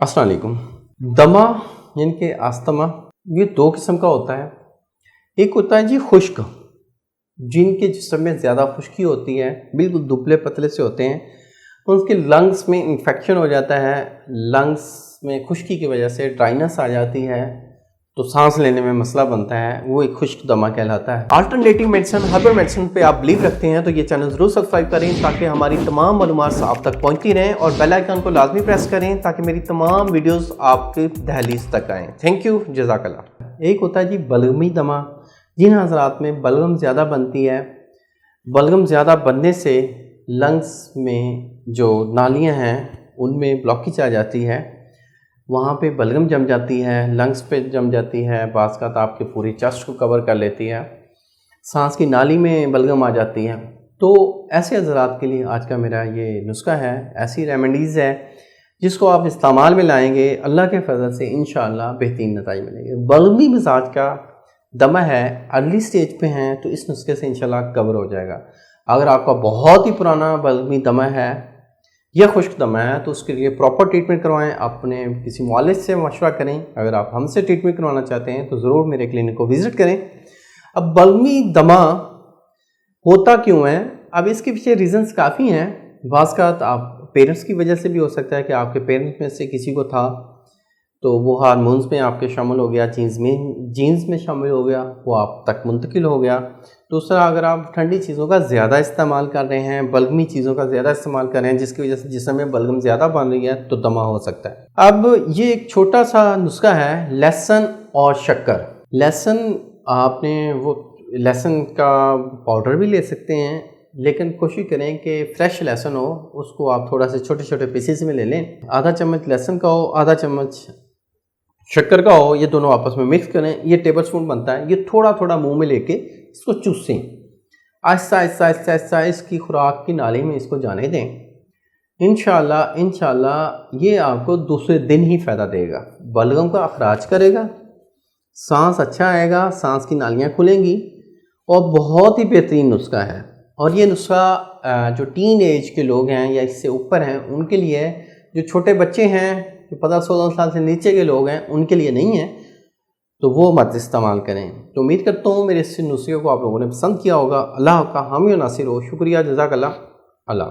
अस्सलाम वालेकुम। दमा यानी कि अस्थमा ये दो किस्म का होता है। एक होता है जी खुश्क, जिनके जिस्म में ज़्यादा खुश्की होती है, बिल्कुल दुबले पतले से होते हैं, तो उनके लंग्स में इन्फेक्शन हो जाता है। लंग्स में खुश्की की वजह से ड्राइनेस आ जाती है, तो सांस लेने में मसला बनता है, वो एक खुश्क दमा कहलाता है। अल्टरनेटिव मेडिसिन, हर्बल मेडिसिन पे आप बिलीव रखते हैं तो ये चैनल ज़रूर सब्सक्राइब करें ताकि हमारी तमाम मालूमात आप तक पहुंचती रहें, और बेल आइकन को लाजमी प्रेस करें ताकि मेरी तमाम वीडियोस आपके दहलीज तक आएँ। थैंक यू, जज़ाकल्लाह। एक होता है जी बलगमी दमा। जिन हज़रात में बलगम ज़्यादा बनती है, बलगम ज़्यादा बनने से लंग्स में जो नालियाँ हैं उनमें ब्लॉकेज आ जाती है, वहाँ पे बलगम जम जाती है, लंग्स पे जम जाती है, बाज़ का तो आपके पूरी चेस्ट को कवर कर लेती है, सांस की नाली में बलगम आ जाती है। तो ऐसे हज़रात के लिए आज का मेरा ये नुस्खा है, ऐसी रेमेडीज़ है जिसको आप इस्तेमाल में लाएंगे, अल्लाह के फजल से इंशाअल्लाह बेहतरीन नतीजे मिलेंगे। बलगमी मिजाज का दमा है, अर्ली स्टेज पे हैं, तो इस नुस्खे से इंशाअल्लाह कवर हो जाएगा। अगर आपका बहुत ही पुराना बलगमी दमा है या खुश्क दमा है तो उसके लिए प्रॉपर ट्रीटमेंट करवाएं, अपने किसी मुआलिज से मशवरा करें। अगर आप हमसे ट्रीटमेंट करवाना चाहते हैं तो ज़रूर मेरे क्लिनिक को विज़िट करें। अब बलगमी दमा होता क्यों है? अब इसके पीछे रीज़न्स काफ़ी हैं। बाज़ का आप पेरेंट्स की वजह से भी हो सकता है कि आपके पेरेंट्स में से किसी को था, तो वो हार्मोन्स में आपके शामिल हो गया, जीन्स में शामिल हो गया, वो आप तक मुंतकिल हो गया। दूसरा, अगर आप ठंडी चीज़ों का ज़्यादा इस्तेमाल कर रहे हैं, बलगमी चीज़ों का ज़्यादा इस्तेमाल कर रहे हैं, जिसकी वजह से जिस्म में बलगम ज़्यादा बन रही है, तो दमा हो सकता है। अब ये एक छोटा सा नुस्खा है, लहसुन और शक्कर। लहसुन, आपने वो लहसुन का पाउडर भी ले सकते हैं, लेकिन कोशिश करें कि फ्रेश लहसुन हो, उसको आप थोड़ा से छोटे छोटे पीसेस में ले लें। आधा चम्मच लहसुन का हो, आधा चम्मच शक्कर का हो, ये दोनों आपस में मिक्स करें। ये टेबल स्पून बनता है। ये थोड़ा थोड़ा मुंह में लेके इसको चूसें, आहिस्ता आहिस्ता आहिस्ता आहिस्ता इसकी खुराक की नाली में इसको जाने दें। इंशाल्लाह ये आपको दूसरे दिन ही फ़ायदा देगा। बलगम का अखराज करेगा, सांस अच्छा आएगा, सांस की नालियाँ खुलेंगी, और बहुत ही बेहतरीन नुस्खा है। और ये नुस्खा जो टीन एज के लोग हैं या इससे ऊपर हैं उनके लिए है। जो छोटे बच्चे हैं, जो 15-16 साल से नीचे के लोग हैं, उनके लिए नहीं है, तो वो मत इस्तेमाल करें। तो उम्मीद करता हूँ मेरे इस नुस्खे को आप लोगों ने पसंद किया होगा। अल्लाह का हामी और नासिर हो। शुक्रिया, जज़ाकल्लाह। अल्लाह।